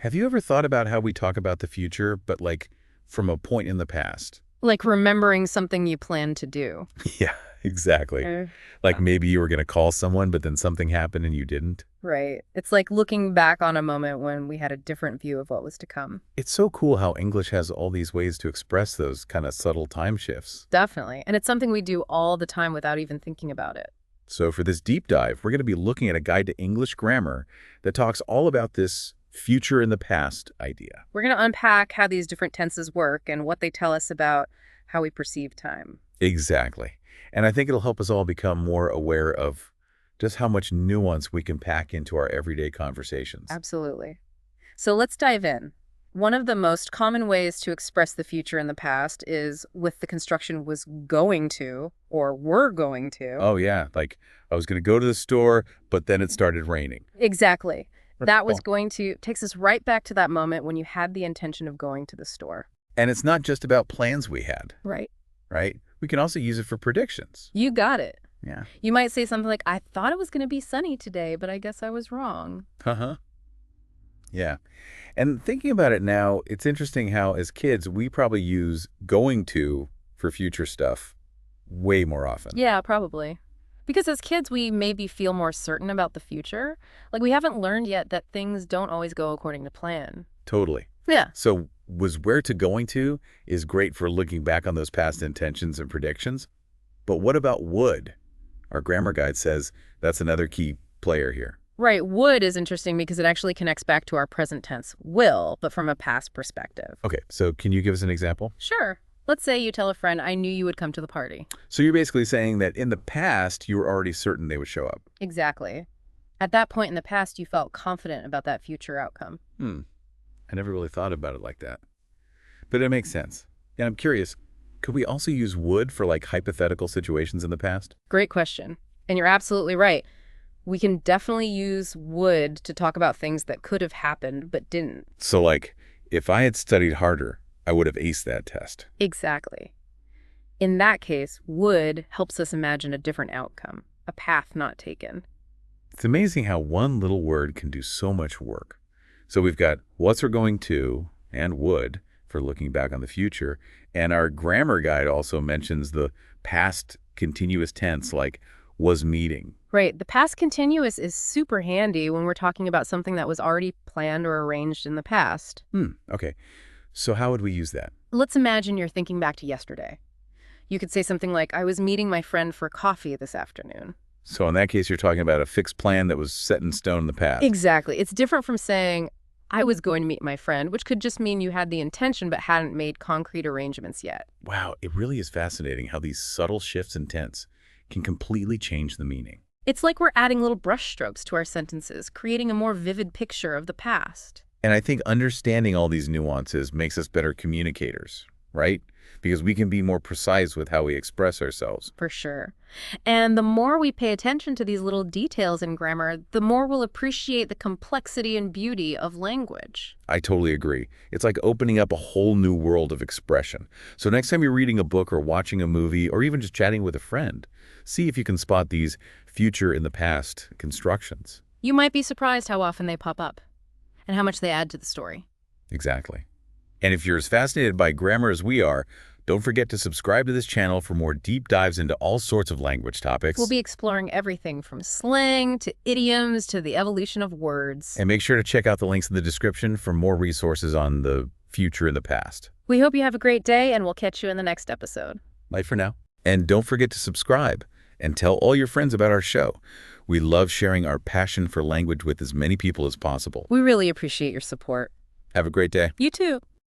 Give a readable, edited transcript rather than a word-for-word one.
Have you ever thought about how we talk about the future, but like from a point in the past? Like remembering something you plan to do. Yeah, exactly. Like maybe you were going to call someone, but then something happened and you didn't. Right. It's like looking back on a moment when we had a different view of what was to come. It's so cool how English has all these ways to express those kind of subtle time shifts. Definitely. And it's something we do all the time without even thinking about it. So for this deep dive, we're going to be looking at a guide to English grammar that talks all about this future in the past idea. We're going to unpack how these different tenses work and what they tell us about how we perceive time. Exactly. And I think it'll help us all become more aware of just how much nuance we can pack into our everyday conversations. Absolutely. So let's dive in. One of the most common ways to express the future in the past is with the construction was going to or were going to. Oh, yeah. Like I was going to go to the store, but then it started raining. Exactly. That was going to takes us right back to that moment when you had the intention of going to the store. And it's not just about plans we had, Right. right? We can also use it for predictions. You got it. Yeah. You might say something like, I thought it was going to be sunny today, but I guess I was wrong. Uh-huh. Yeah. And thinking about it now, it's interesting how as kids, we probably use going to for future stuff way more often. Yeah, probably. Because as kids, we maybe feel more certain about the future. Like we haven't learned yet that things don't always go according to plan. Totally. Yeah. So was where to going to is great for looking back on those past intentions and predictions. But what about would? Our grammar guide says that's another key player here. Right. Would is interesting because it actually connects back to our present tense will, but from a past perspective. Okay, so can you give us an example? Sure. Let's say you tell a friend, I knew you would come to the party. So you're basically saying that in the past, you were already certain they would show up. Exactly. At that point in the past, you felt confident about that future outcome. I never really thought about it like that. But it makes sense. And I'm curious, could we also use would for like hypothetical situations in the past? Great question. And you're absolutely right. We can definitely use would to talk about things that could have happened but didn't. So like, if I had studied harder, I would have aced that test. Exactly. In that case, would helps us imagine a different outcome, a path not taken. It's amazing how one little word can do so much work. So we've got what's we're going to and would for looking back on the future. And our grammar guide also mentions the past continuous tense like was meeting. Right. The past continuous is super handy when we're talking about something that was already planned or arranged in the past. Okay. So how would we use that? Let's imagine you're thinking back to yesterday. You could say something like, I was meeting my friend for coffee this afternoon. So in that case, you're talking about a fixed plan that was set in stone in the past. Exactly. It's different from saying, I was going to meet my friend, which could just mean you had the intention but hadn't made concrete arrangements yet. Wow, it really is fascinating how these subtle shifts in tense can completely change the meaning. It's like we're adding little brushstrokes to our sentences, creating a more vivid picture of the past. And I think understanding all these nuances makes us better communicators, right? Because we can be more precise with how we express ourselves. For sure. And the more we pay attention to these little details in grammar, the more we'll appreciate the complexity and beauty of language. I totally agree. It's like opening up a whole new world of expression. So next time you're reading a book or watching a movie or even just chatting with a friend, see if you can spot these future in the past constructions. You might be surprised how often they pop up and how much they add to the story. Exactly. And if you're as fascinated by grammar as we are, don't forget to subscribe to this channel for more deep dives into all sorts of language topics. We'll be exploring everything from slang to idioms to the evolution of words. And make sure to check out the links in the description for more resources on the future in the past. We hope you have a great day, and we'll catch you in the next episode. Bye for now. And don't forget to subscribe and tell all your friends about our show. We love sharing our passion for language with as many people as possible. We really appreciate your support. Have a great day. You too.